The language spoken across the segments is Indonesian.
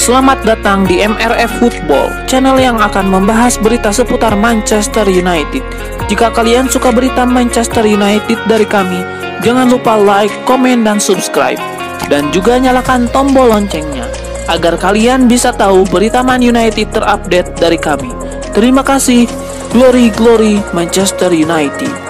Selamat datang di MRF Football, channel yang akan membahas berita seputar Manchester United. Jika kalian suka berita Manchester United dari kami, jangan lupa like, komen, dan subscribe. Dan juga nyalakan tombol loncengnya, agar kalian bisa tahu berita Man United terupdate dari kami. Terima kasih. Glory, glory Manchester United.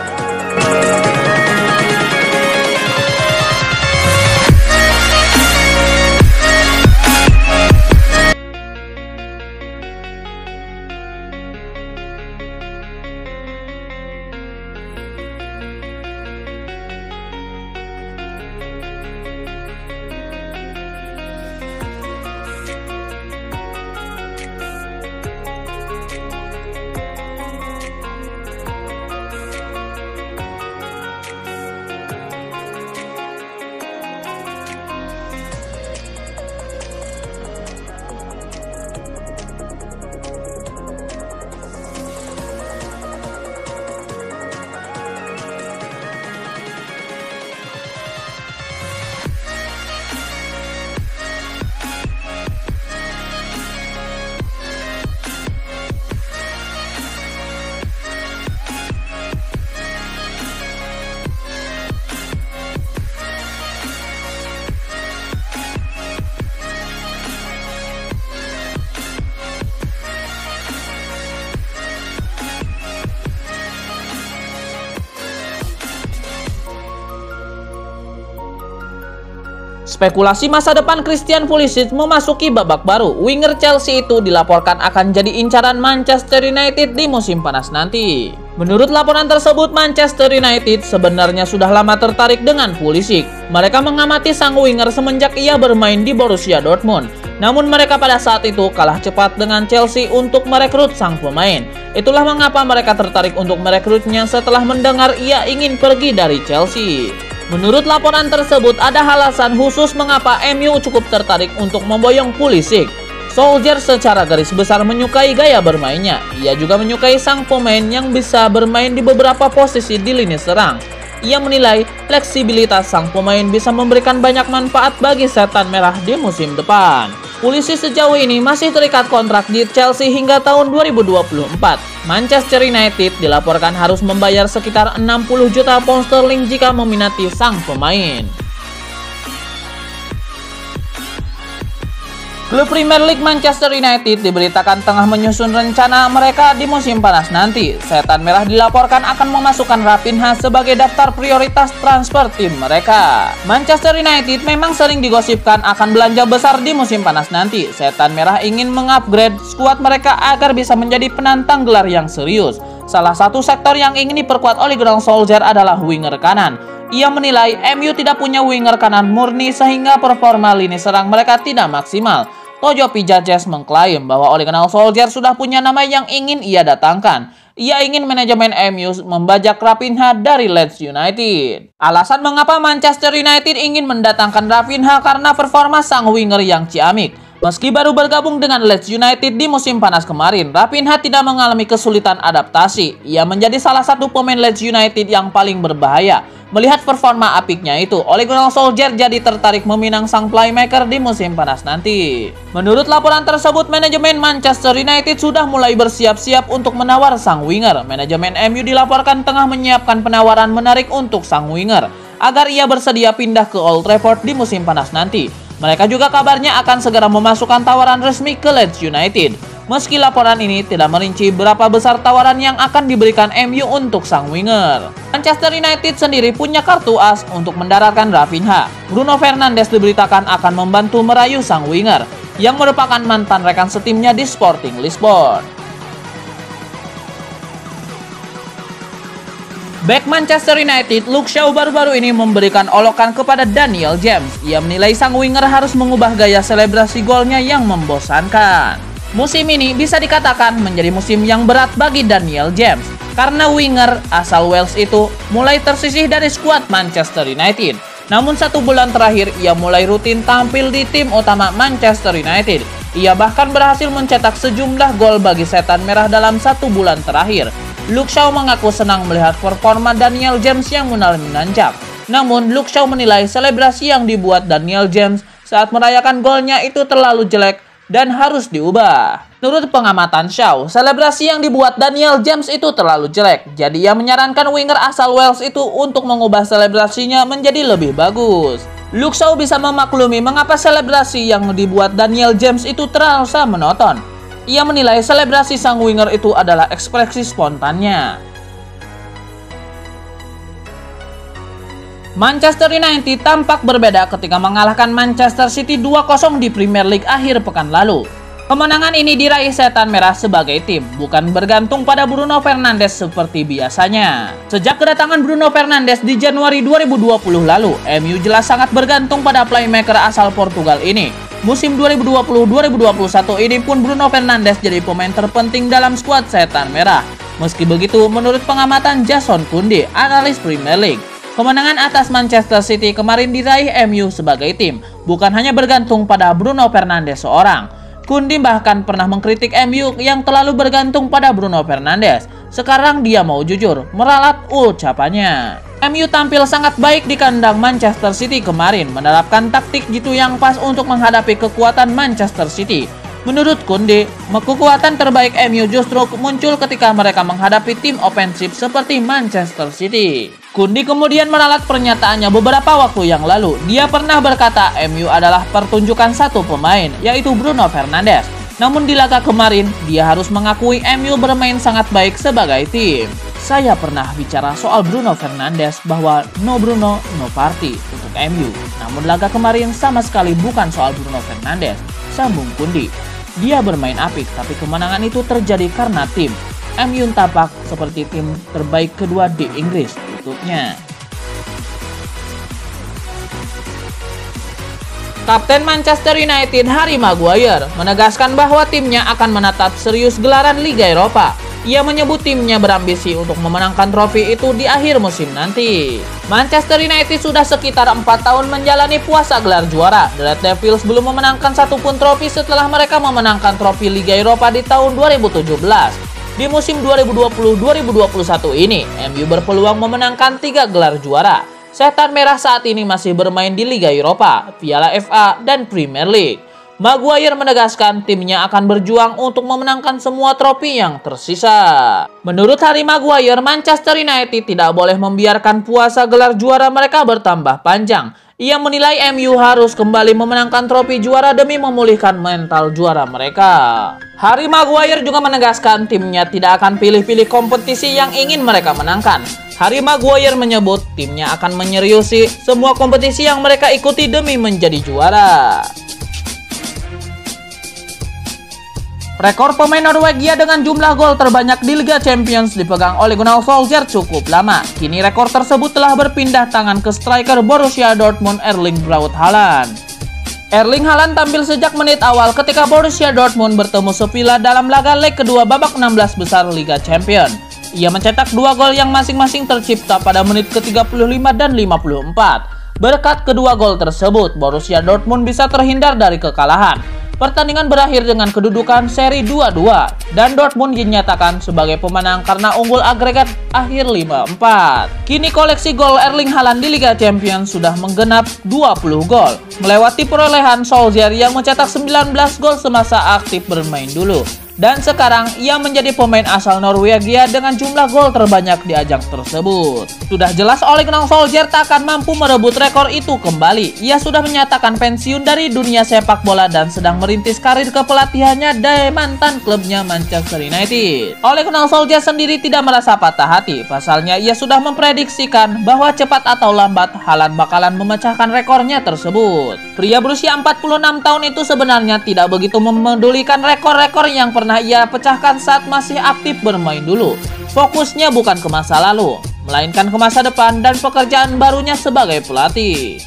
Spekulasi masa depan Christian Pulisic memasuki babak baru. Winger Chelsea itu dilaporkan akan jadi incaran Manchester United di musim panas nanti. Menurut laporan tersebut, Manchester United sebenarnya sudah lama tertarik dengan Pulisic. Mereka mengamati sang winger semenjak ia bermain di Borussia Dortmund. Namun mereka pada saat itu kalah cepat dengan Chelsea untuk merekrut sang pemain. Itulah mengapa mereka tertarik untuk merekrutnya setelah mendengar ia ingin pergi dari Chelsea. Menurut laporan tersebut, ada alasan khusus mengapa MU cukup tertarik untuk memboyong Pulisic. Solskjaer secara garis besar menyukai gaya bermainnya. Ia juga menyukai sang pemain yang bisa bermain di beberapa posisi di lini serang. Ia menilai fleksibilitas sang pemain bisa memberikan banyak manfaat bagi Setan Merah di musim depan. Pulisic sejauh ini masih terikat kontrak di Chelsea hingga tahun 2024. Manchester United dilaporkan harus membayar sekitar 60 juta pound sterling jika meminati sang pemain. Klub Premier League Manchester United diberitakan tengah menyusun rencana mereka di musim panas nanti. Setan Merah dilaporkan akan memasukkan Raphinha sebagai daftar prioritas transfer tim mereka. Manchester United memang sering digosipkan akan belanja besar di musim panas nanti. Setan Merah ingin mengupgrade skuad mereka agar bisa menjadi penantang gelar yang serius. Salah satu sektor yang ingin diperkuat oleh Gunnar Solskjaer adalah winger kanan. Ia menilai MU tidak punya winger kanan murni sehingga performa lini serang mereka tidak maksimal. Tojo Pijaces mengklaim bahwa Ole Gunnar Solskjaer sudah punya nama yang ingin ia datangkan. Ia ingin manajemen MU membajak Raphinha dari Leeds United. Alasan mengapa Manchester United ingin mendatangkan Raphinha karena performa sang winger yang ciamik. Meski baru bergabung dengan Leeds United di musim panas kemarin, Raphinha tidak mengalami kesulitan adaptasi. Ia menjadi salah satu pemain Leeds United yang paling berbahaya. Melihat performa apiknya itu, Ole Gunnar Solskjaer jadi tertarik meminang sang playmaker di musim panas nanti. Menurut laporan tersebut, manajemen Manchester United sudah mulai bersiap-siap untuk menawar sang winger. Manajemen MU dilaporkan tengah menyiapkan penawaran menarik untuk sang winger agar ia bersedia pindah ke Old Trafford di musim panas nanti. Mereka juga kabarnya akan segera memasukkan tawaran resmi ke Leeds United. Meski laporan ini tidak merinci berapa besar tawaran yang akan diberikan MU untuk sang winger. Manchester United sendiri punya kartu as untuk mendaratkan Raphinha. Bruno Fernandes diberitakan akan membantu merayu sang winger, yang merupakan mantan rekan setimnya di Sporting Lisbon. Back Manchester United, Luke Shaw baru-baru ini memberikan olokan kepada Daniel James. Ia menilai sang winger harus mengubah gaya selebrasi golnya yang membosankan. Musim ini bisa dikatakan menjadi musim yang berat bagi Daniel James, karena winger asal Wales itu mulai tersisih dari skuad Manchester United. Namun 1 bulan terakhir ia mulai rutin tampil di tim utama Manchester United. Ia bahkan berhasil mencetak sejumlah gol bagi Setan Merah dalam 1 bulan terakhir. Luke Shaw mengaku senang melihat performa Daniel James yang mulai menanjak. Namun, Luke Shaw menilai selebrasi yang dibuat Daniel James saat merayakan golnya itu terlalu jelek dan harus diubah. Menurut pengamatan Shaw, selebrasi yang dibuat Daniel James itu terlalu jelek. Jadi ia menyarankan winger asal Wales itu untuk mengubah selebrasinya menjadi lebih bagus. Luke Shaw bisa memaklumi mengapa selebrasi yang dibuat Daniel James itu terasa monoton. Ia menilai selebrasi sang winger itu adalah ekspresi spontannya. Manchester United tampak berbeda ketika mengalahkan Manchester City 2-0 di Premier League akhir pekan lalu. Kemenangan ini diraih Setan Merah sebagai tim, bukan bergantung pada Bruno Fernandes seperti biasanya. Sejak kedatangan Bruno Fernandes di Januari 2020 lalu, MU jelas sangat bergantung pada playmaker asal Portugal ini. Musim 2020-2021 ini pun Bruno Fernandes jadi pemain terpenting dalam skuad Setan Merah. Meski begitu, menurut pengamatan Jason Kunde, analis Premier League, kemenangan atas Manchester City kemarin diraih MU sebagai tim, bukan hanya bergantung pada Bruno Fernandes seorang. Kunde bahkan pernah mengkritik MU yang terlalu bergantung pada Bruno Fernandes. Sekarang dia mau jujur, meralat ucapannya. MU tampil sangat baik di kandang Manchester City kemarin, menerapkan taktik jitu yang pas untuk menghadapi kekuatan Manchester City. Menurut Kunde, kekuatan terbaik MU justru muncul ketika mereka menghadapi tim ofensif seperti Manchester City. Kunde kemudian meralat pernyataannya beberapa waktu yang lalu. Dia pernah berkata MU adalah pertunjukan satu pemain, yaitu Bruno Fernandes. Namun di laga kemarin, dia harus mengakui MU bermain sangat baik sebagai tim. Saya pernah bicara soal Bruno Fernandes bahwa no Bruno, no party untuk MU. Namun laga kemarin sama sekali bukan soal Bruno Fernandes, sambung Kunde. Dia bermain apik, tapi kemenangan itu terjadi karena tim. MU tampak seperti tim terbaik kedua di Inggris, tutupnya. Kapten Manchester United Harry Maguire menegaskan bahwa timnya akan menatap serius gelaran Liga Eropa. Ia menyebut timnya berambisi untuk memenangkan trofi itu di akhir musim nanti. Manchester United sudah sekitar 4 tahun menjalani puasa gelar juara. The Red Devils belum memenangkan satupun trofi setelah mereka memenangkan trofi Liga Eropa di tahun 2017. Di musim 2020-2021 ini, MU berpeluang memenangkan 3 gelar juara. Setan Merah saat ini masih bermain di Liga Eropa, Piala FA, dan Premier League. Maguire menegaskan timnya akan berjuang untuk memenangkan semua trofi yang tersisa. Menurut Harry Maguire, Manchester United tidak boleh membiarkan puasa gelar juara mereka bertambah panjang. Ia menilai MU harus kembali memenangkan trofi juara demi memulihkan mental juara mereka. Harry Maguire juga menegaskan timnya tidak akan pilih-pilih kompetisi yang ingin mereka menangkan. Harry Maguire menyebut timnya akan menyeriusi semua kompetisi yang mereka ikuti demi menjadi juara. Rekor pemain Norwegia dengan jumlah gol terbanyak di Liga Champions dipegang oleh Gunnar Solskjaer cukup lama. Kini rekor tersebut telah berpindah tangan ke striker Borussia Dortmund Erling Braut Haaland. Erling Haaland tampil sejak menit awal ketika Borussia Dortmund bertemu Sevilla dalam laga leg kedua babak 16 besar Liga Champions. Ia mencetak 2 gol yang masing-masing tercipta pada menit ke-35 dan 54. Berkat kedua gol tersebut, Borussia Dortmund bisa terhindar dari kekalahan. Pertandingan berakhir dengan kedudukan seri 2-2 dan Dortmund dinyatakan sebagai pemenang karena unggul agregat akhir 5-4. Kini koleksi gol Erling Haaland di Liga Champions sudah menggenap 20 gol, melewati perolehan Solskjaer yang mencetak 19 gol semasa aktif bermain dulu. Dan sekarang ia menjadi pemain asal Norwegia dengan jumlah gol terbanyak di ajang tersebut. Sudah jelas Ole Gunnar Solskjaer tak akan mampu merebut rekor itu kembali. Ia sudah menyatakan pensiun dari dunia sepak bola dan sedang merintis karir kepelatihannya dari mantan klubnya Manchester United. Ole Gunnar Solskjaer sendiri tidak merasa patah hati. Pasalnya ia sudah memprediksikan bahwa cepat atau lambat Haaland bakalan memecahkan rekornya tersebut. Pria berusia 46 tahun itu sebenarnya tidak begitu memedulikan rekor-rekor yang pernah ia pecahkan saat masih aktif bermain dulu. Fokusnya bukan ke masa lalu, melainkan ke masa depan dan pekerjaan barunya sebagai pelatih.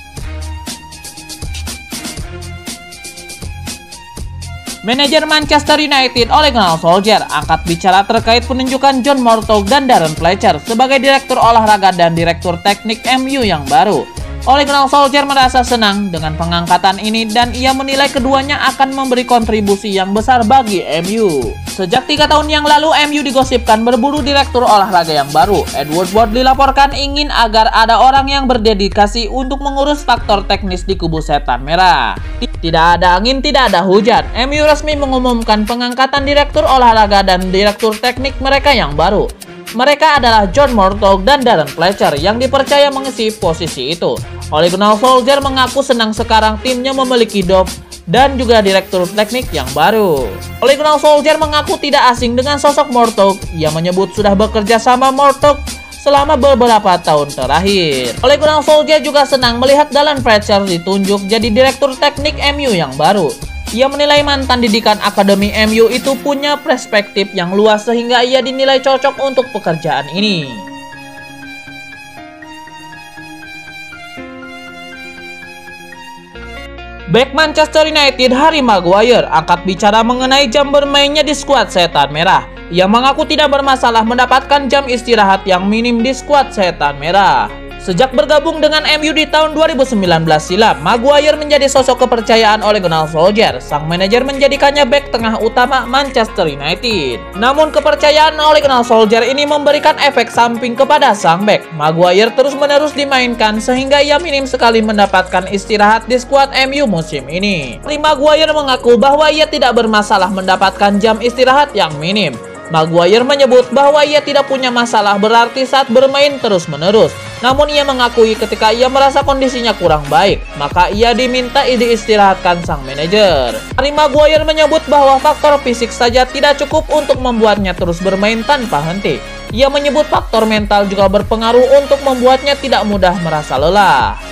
Manajer Manchester United Ole Gunnar Solskjaer angkat bicara terkait penunjukan John Murtough dan Darren Fletcher sebagai direktur olahraga dan direktur teknik MU yang baru. Ole Gunnar Solskjaer merasa senang dengan pengangkatan ini dan ia menilai keduanya akan memberi kontribusi yang besar bagi MU. Sejak 3 tahun yang lalu, MU digosipkan berburu direktur olahraga yang baru. Edward Ward dilaporkan ingin agar ada orang yang berdedikasi untuk mengurus faktor teknis di kubu Setan Merah. Tidak ada angin, tidak ada hujan. MU resmi mengumumkan pengangkatan direktur olahraga dan direktur teknik mereka yang baru. Mereka adalah John Murtough dan Darren Fletcher yang dipercaya mengisi posisi itu. Ole Gunnar Solskjaer mengaku senang sekarang timnya memiliki Dove dan juga direktur teknik yang baru. Ole Gunnar Solskjaer mengaku tidak asing dengan sosok Murtough. Ia menyebut sudah bekerja sama Murtough selama beberapa tahun terakhir. Ole Gunnar Solskjaer juga senang melihat Darren Fletcher ditunjuk jadi direktur teknik MU yang baru. Ia menilai mantan didikan Akademi MU itu punya perspektif yang luas sehingga ia dinilai cocok untuk pekerjaan ini. Bek Manchester United Harry Maguire angkat bicara mengenai jam bermainnya di skuad Setan Merah. Ia mengaku tidak bermasalah mendapatkan jam istirahat yang minim di skuad Setan Merah. Sejak bergabung dengan MU di tahun 2019 silam, Maguire menjadi sosok kepercayaan Ole Gunnar Solskjaer. Sang manajer menjadikannya bek tengah utama Manchester United. Namun kepercayaan Ole Gunnar Solskjaer ini memberikan efek samping kepada sang bek. Maguire terus-menerus dimainkan sehingga ia minim sekali mendapatkan istirahat di skuad MU musim ini. Maguire mengaku bahwa ia tidak bermasalah mendapatkan jam istirahat yang minim. Maguire menyebut bahwa ia tidak punya masalah berarti saat bermain terus-menerus. Namun ia mengakui ketika ia merasa kondisinya kurang baik, maka ia diminta diistirahatkan sang manajer. Harry Maguire menyebut bahwa faktor fisik saja tidak cukup untuk membuatnya terus bermain tanpa henti. Ia menyebut faktor mental juga berpengaruh untuk membuatnya tidak mudah merasa lelah.